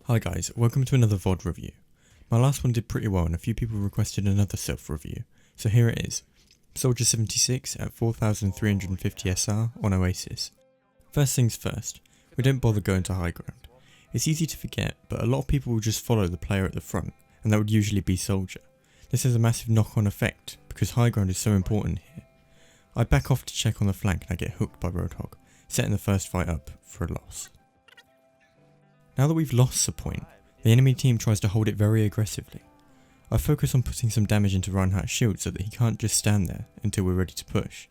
Hi guys, welcome to another VOD review. My last one did pretty well and a few people requested another self-review, so here it is. Soldier 76 at 4350 SR on Oasis. First things first, we don't bother going to high ground. It's easy to forget, but a lot of people will just follow the player at the front, and that would usually be Soldier. This has a massive knock-on effect, because high ground is so important here. I back off to check on the flank and I get hooked by Roadhog, setting the first fight up for a loss. Now that we've lost the point, the enemy team tries to hold it very aggressively. I focus on putting some damage into Reinhardt's shield so that he can't just stand there until we're ready to push.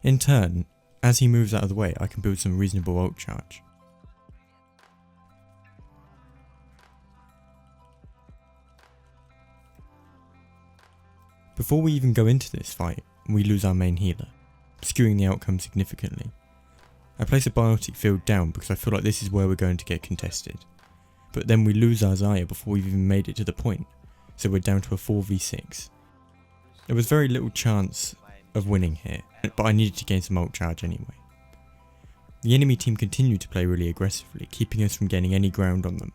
In turn, as he moves out of the way, I can build some reasonable ult charge. Before we even go into this fight, we lose our main healer, skewing the outcome significantly. I place a biotic field down because I feel like this is where we're going to get contested. But then we lose our Zarya before we've even made it to the point, so we're down to a 4v6. There was very little chance of winning here, but I needed to gain some ult charge anyway. The enemy team continued to play really aggressively, keeping us from gaining any ground on them.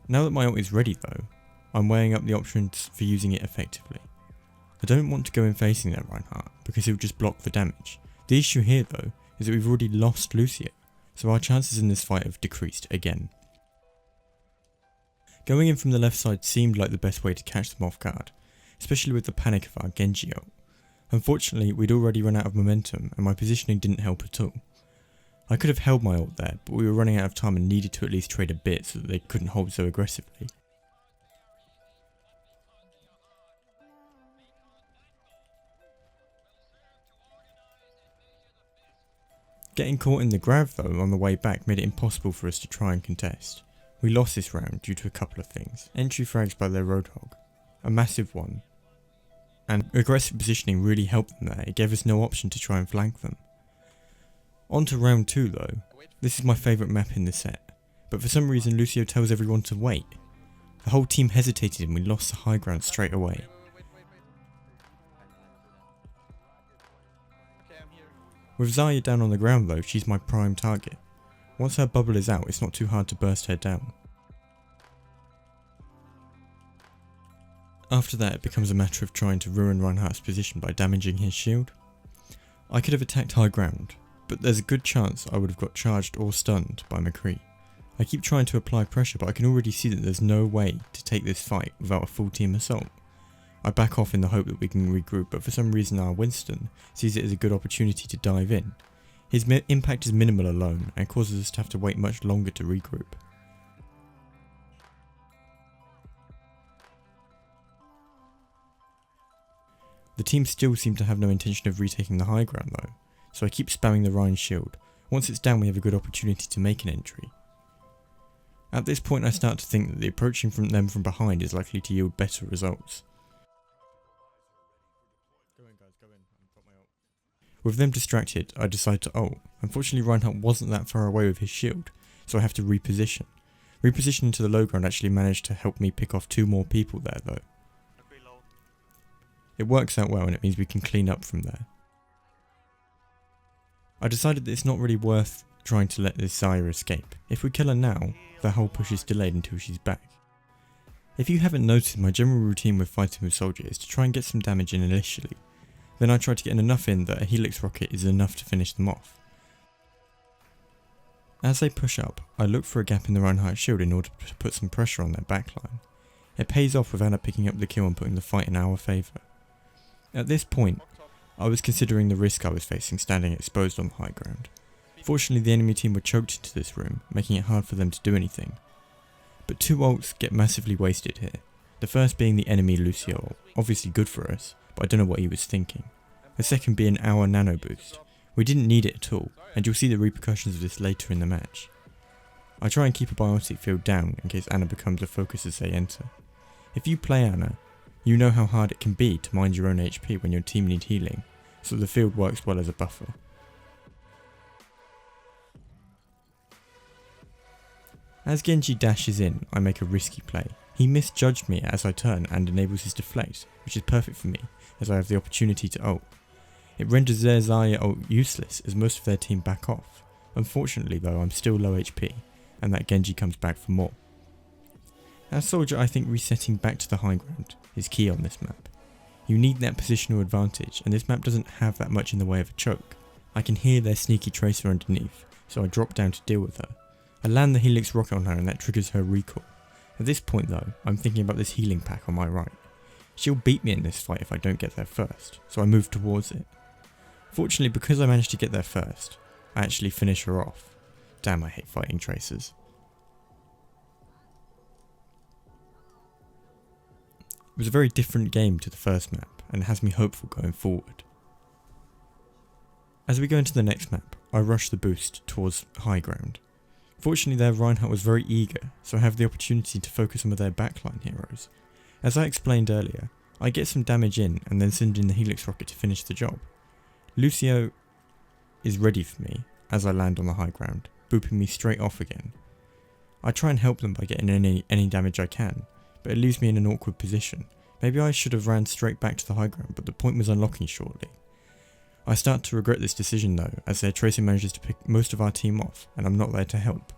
Now that my ult is ready though, I'm weighing up the options for using it effectively. I don't want to go in facing that Reinhardt because he'll just block the damage. The issue here though is that we've already lost Lucio, so our chances in this fight have decreased again. Going in from the left side seemed like the best way to catch them off guard, especially with the panic of our Genji ult. Unfortunately, we'd already run out of momentum and my positioning didn't help at all. I could have held my ult there, but we were running out of time and needed to at least trade a bit so that they couldn't hold so aggressively. Getting caught in the grab though on the way back made it impossible for us to try and contest. We lost this round due to a couple of things. Entry frags by their Roadhog, a massive one, and aggressive positioning really helped them there. It gave us no option to try and flank them. On to round 2 though. This is my favourite map in the set, but for some reason Lucio tells everyone to wait. The whole team hesitated and we lost the high ground straight away. With Zarya down on the ground though, she's my prime target. Once her bubble is out, it's not too hard to burst her down. After that, it becomes a matter of trying to ruin Reinhardt's position by damaging his shield. I could have attacked high ground, but there's a good chance I would have got charged or stunned by McCree. I keep trying to apply pressure, but I can already see that there's no way to take this fight without a full team assault. I back off in the hope that we can regroup, but for some reason our Winston sees it as a good opportunity to dive in. His impact is minimal alone and causes us to have to wait much longer to regroup. The team still seem to have no intention of retaking the high ground though, so I keep spamming the Rhine shield. Once it's down we have a good opportunity to make an entry. At this point I start to think that the approaching from them from behind is likely to yield better results. With them distracted, I decide to ult. Unfortunately Reinhardt wasn't that far away with his shield, so I have to reposition. Repositioning to the low ground actually managed to help me pick off 2 more people there though. It works out well and it means we can clean up from there. I decided that it's not really worth trying to let this Zarya escape. If we kill her now, the whole push is delayed until she's back. If you haven't noticed, my general routine with fighting with Soldier is to try and get some damage in initially. Then I try to get enough in that a Helix rocket is enough to finish them off. As they push up, I look for a gap in the Reinhardt shield in order to put some pressure on their backline. It pays off with Anna picking up the kill and putting the fight in our favour. At this point, I was considering the risk I was facing standing exposed on the high ground. Fortunately the enemy team were choked into this room, making it hard for them to do anything. But 2 ults get massively wasted here, the first being the enemy Lucio ult, obviously good for us, but I don't know what he was thinking. The second being our nano boost. We didn't need it at all, and you'll see the repercussions of this later in the match. I try and keep a biotic field down in case Anna becomes a focus as they enter. If you play Anna, you know how hard it can be to mind your own HP when your team need healing, so the field works well as a buffer. As Genji dashes in, I make a risky play. He misjudged me as I turn and enables his deflect, which is perfect for me, as I have the opportunity to ult. It renders their Zarya ult useless as most of their team back off. Unfortunately though, I'm still low HP, and that Genji comes back for more. As Soldier, I think resetting back to the high ground is key on this map. You need that positional advantage, and this map doesn't have that much in the way of a choke. I can hear their sneaky Tracer underneath, so I drop down to deal with her. I land the Helix rocket on her and that triggers her recall. At this point though, I'm thinking about this healing pack on my right. She'll beat me in this fight if I don't get there first, so I move towards it. Fortunately, because I managed to get there first, I actually finish her off. Damn, I hate fighting Tracers. It was a very different game to the first map, and has me hopeful going forward. As we go into the next map, I rush the boost towards high ground. Fortunately their Reinhardt was very eager, so I have the opportunity to focus some of their backline heroes. As I explained earlier, I get some damage in and then send in the Helix rocket to finish the job. Lucio is ready for me as I land on the high ground, booping me straight off again. I try and help them by getting any damage I can, but it leaves me in an awkward position. Maybe I should have ran straight back to the high ground, but the point was unlocking shortly. I start to regret this decision though, as their Tracer manages to pick most of our team off, and I'm not there to help.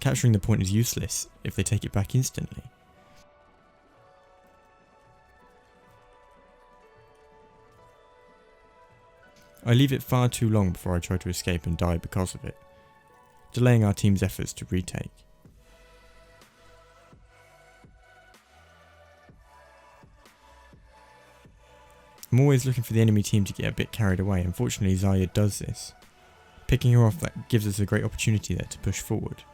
Capturing the point is useless if they take it back instantly. I leave it far too long before I try to escape and die because of it, delaying our team's efforts to retake. I'm always looking for the enemy team to get a bit carried away. Unfortunately Zarya does this. Picking her off, that gives us a great opportunity there to push forward.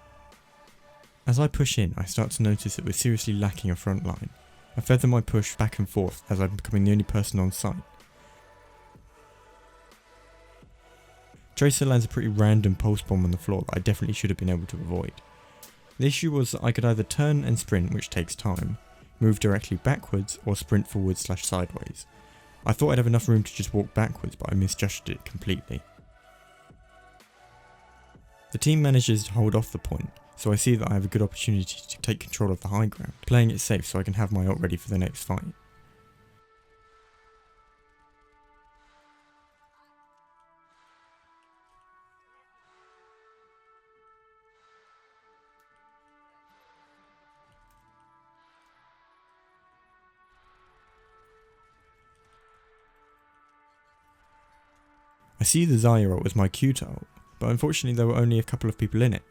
As I push in, I start to notice that we're seriously lacking a front line. I feather my push back and forth as I'm becoming the only person on site. Tracer lands a pretty random pulse bomb on the floor that I definitely should have been able to avoid. The issue was that I could either turn and sprint, which takes time, move directly backwards, or sprint forwards/sideways. I thought I'd have enough room to just walk backwards, but I misjudged it completely. The team manages to hold off the point, so I see that I have a good opportunity to take control of the high ground, playing it safe so I can have my ult ready for the next fight. I see the Zarya ult as my Q ult, but unfortunately there were only a couple of people in it.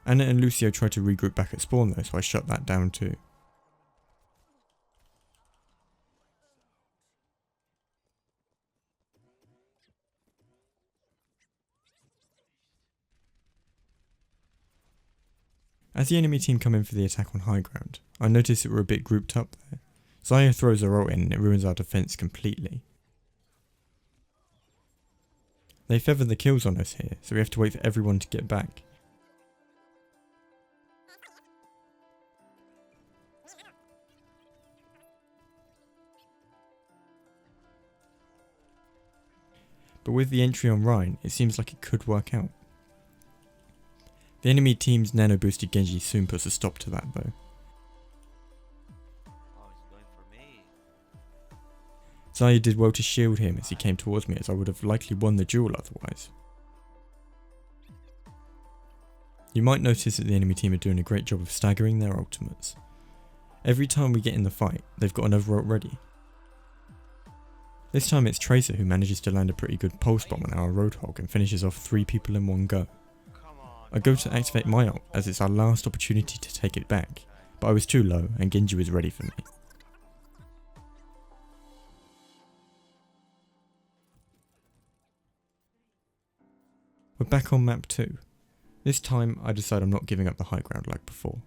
Anna and Lucio tried to regroup back at spawn though, so I shut that down too. As the enemy team come in for the attack on high ground, I notice that we're a bit grouped up there. Zarya throws her ult in and it ruins our defense completely. They feather the kills on us here, so we have to wait for everyone to get back. But with the entry on Rhine, it seems like it could work out. The enemy team's nano boosted Genji soon puts a stop to that though. Zarya did well to shield him as he came towards me, as I would have likely won the duel otherwise. You might notice that the enemy team are doing a great job of staggering their ultimates. Every time we get in the fight, they've got another ult ready. This time it's Tracer who manages to land a pretty good pulse bomb on our Roadhog and finishes off 3 people in one go. I go to activate my ult as it's our last opportunity to take it back, but I was too low and Genji was ready for me. We're back on map 2. This time I decide I'm not giving up the high ground like before.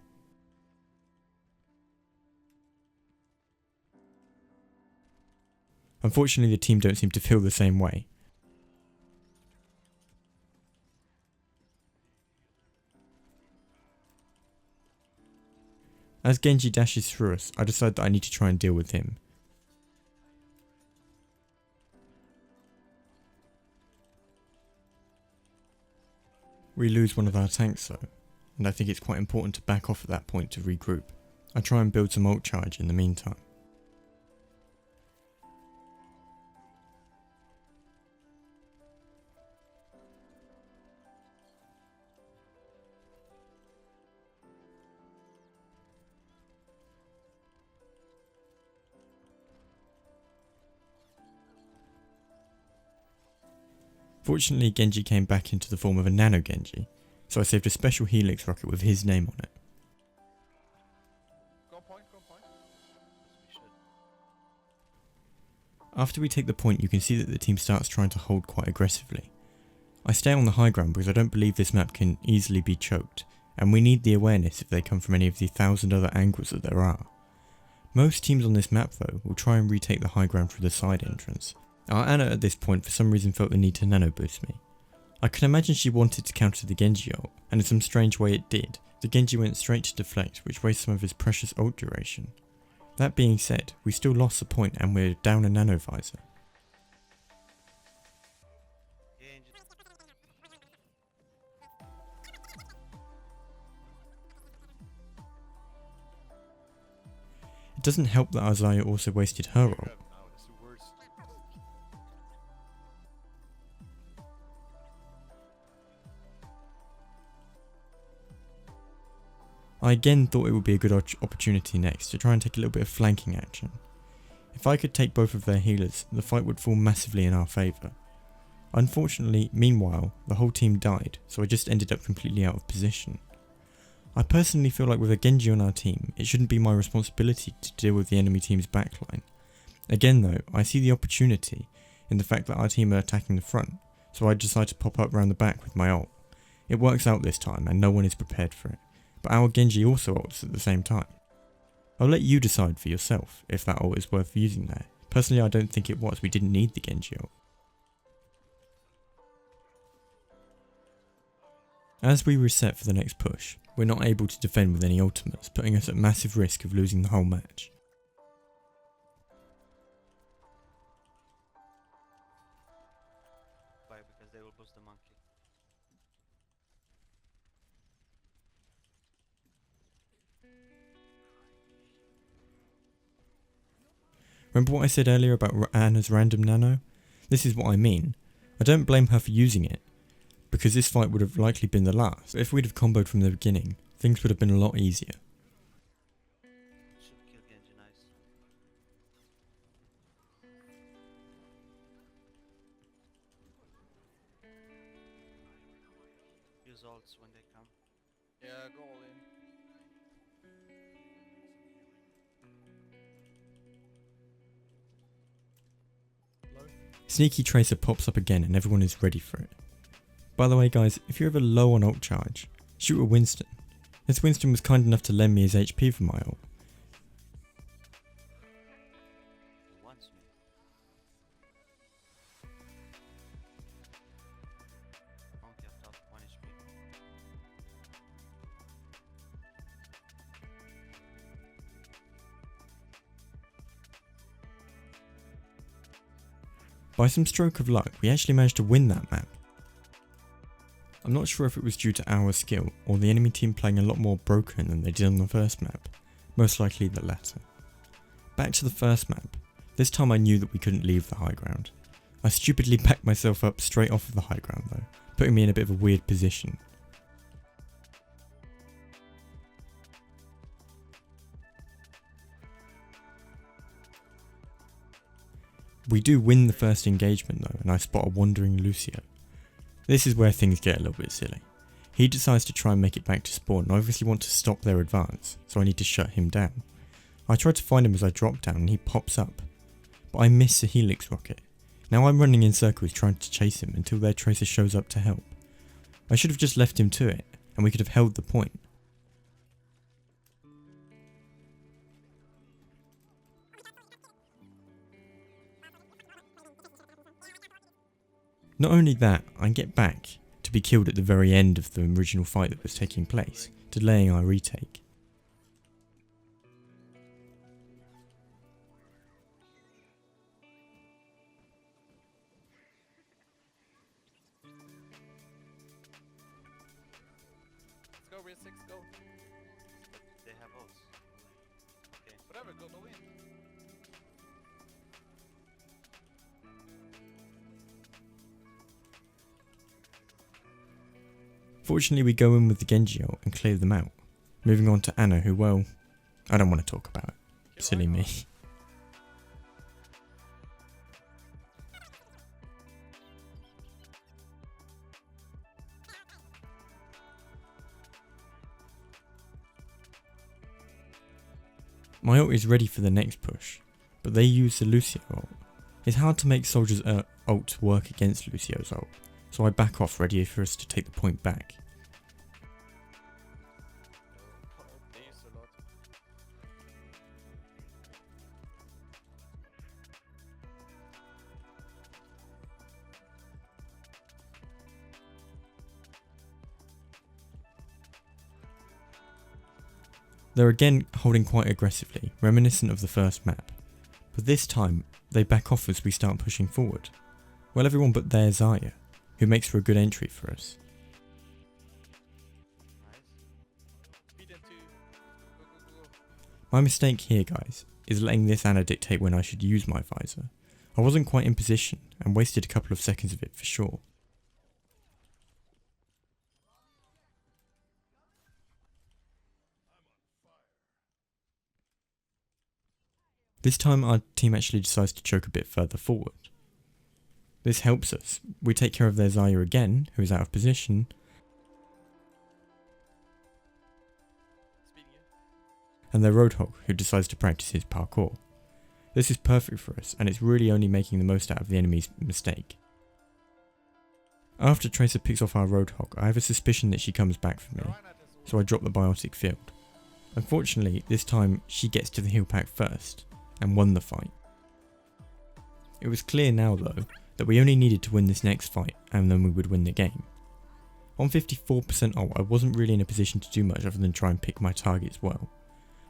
Unfortunately the team don't seem to feel the same way. As Genji dashes through us, I decide that I need to try and deal with him. We lose one of our tanks though, and I think it's quite important to back off at that point to regroup. I try and build some ult charge in the meantime. Fortunately, Genji came back into the form of a Nano Genji, so I saved a special Helix rocket with his name on it. Go point, go point. We should. After we take the point, you can see that the team starts trying to hold quite aggressively. I stay on the high ground because I don't believe this map can easily be choked, and we need the awareness if they come from any of the 1,000 other angles that there are. Most teams on this map though will try and retake the high ground through the side entrance. Our Ana at this point for some reason felt the need to nano boost me. I can imagine she wanted to counter the Genji ult, and in some strange way it did. The Genji went straight to deflect, which wasted some of his precious ult duration. That being said, we still lost the point and we're down a nano visor. It doesn't help that Azaya also wasted her ult. I again thought it would be a good opportunity next to try and take a little bit of flanking action. If I could take both of their healers, the fight would fall massively in our favour. Unfortunately, meanwhile, the whole team died, so I just ended up completely out of position. I personally feel like with a Genji on our team, it shouldn't be my responsibility to deal with the enemy team's backline. Again though, I see the opportunity in the fact that our team are attacking the front, so I decide to pop up round the back with my ult. It works out this time and no one is prepared for it, but our Genji also ults at the same time. I'll let you decide for yourself if that ult is worth using there. Personally I don't think it was, we didn't need the Genji ult. As we reset for the next push, we're not able to defend with any ultimates, putting us at massive risk of losing the whole match. Why? Because they will boost the monkey. Remember what I said earlier about Ana's random nano? This is what I mean. I don't blame her for using it, because this fight would have likely been the last. But if we'd have comboed from the beginning, things would have been a lot easier. Should kill Genji, nice. Use ults when they come. Yeah, go all in. Sneaky Tracer pops up again and everyone is ready for it. By the way guys, if you're ever low on ult charge, shoot a Winston. This Winston was kind enough to lend me his HP for my ult. He wants me. Monkey up top, 1 HP. By some stroke of luck, we actually managed to win that map. I'm not sure if it was due to our skill, or the enemy team playing a lot more broken than they did on the first map. Most likely the latter. Back to the first map. This time I knew that we couldn't leave the high ground. I stupidly backed myself up straight off of the high ground though, putting me in a bit of a weird position. We do win the first engagement though, and I spot a wandering Lucio. This is where things get a little bit silly. He decides to try and make it back to spawn, and I obviously want to stop their advance, so I need to shut him down. I try to find him as I drop down and he pops up, but I miss a Helix rocket. Now I'm running in circles trying to chase him until their tracer shows up to help. I should have just left him to it, and we could have held the point. Not only that, I get back to be killed at the very end of the original fight that was taking place, delaying our retake. Let's go, real 6, go. They have ults. Okay. Whatever, go in. Fortunately we go in with the Genji ult and clear them out. Moving on to Ana who, well, I don't want to talk about it. Silly me. My ult is ready for the next push, but they use the Lucio ult. It's hard to make Soldier's ult work against Lucio's ult, so I back off ready for us to take the point back. They use a lot. They're again holding quite aggressively, reminiscent of the first map, but this time they back off as we start pushing forward. Well, everyone but their Zarya, who makes for a good entry for us. Nice. Speed into. Go, go, go. My mistake here, guys, is letting this Ana dictate when I should use my visor. I wasn't quite in position and wasted a couple of seconds of it for sure. This time our team actually decides to choke a bit further forward. This helps us. We take care of their Zarya again, who is out of position, Speeding you. and their Roadhog, who decides to practice his parkour. This is perfect for us, and it's really only making the most out of the enemy's mistake. After Tracer picks off our Roadhog, I have a suspicion that she comes back for me, so I drop the biotic field. Unfortunately, this time she gets to the heal pack first, and won the fight. It was clear now though, that we only needed to win this next fight, and then we would win the game. On 54% ult, I wasn't really in a position to do much other than try and pick my targets well.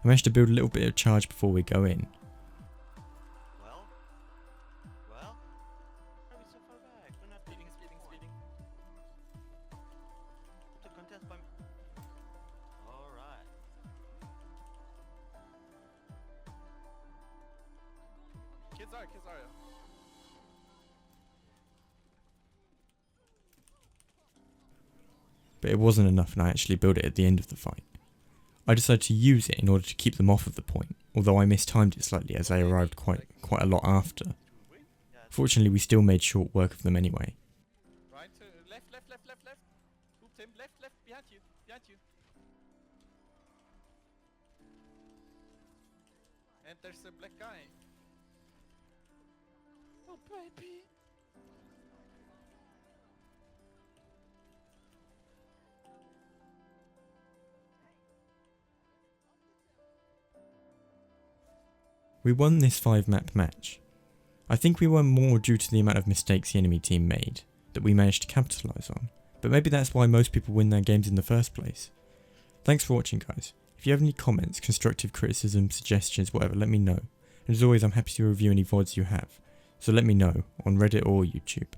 I managed to build a little bit of charge before we go in. Well? Well? Why are we so far back? We're not speeding. The contest by. Alright. Kids are. But it wasn't enough and I actually built it at the end of the fight. I decided to use it in order to keep them off of the point, although I mistimed it slightly as I arrived quite a lot after. Fortunately we still made short work of them anyway. Right to left. Oop, Tim, left, behind you. And there's a black guy. Oh baby. We won this 5-map match. I think we won more due to the amount of mistakes the enemy team made that we managed to capitalise on, but maybe that's why most people win their games in the first place. Thanks for watching, guys. If you have any comments, constructive criticism, suggestions, whatever, let me know. And as always, I'm happy to review any VODs you have, so let me know on Reddit or YouTube.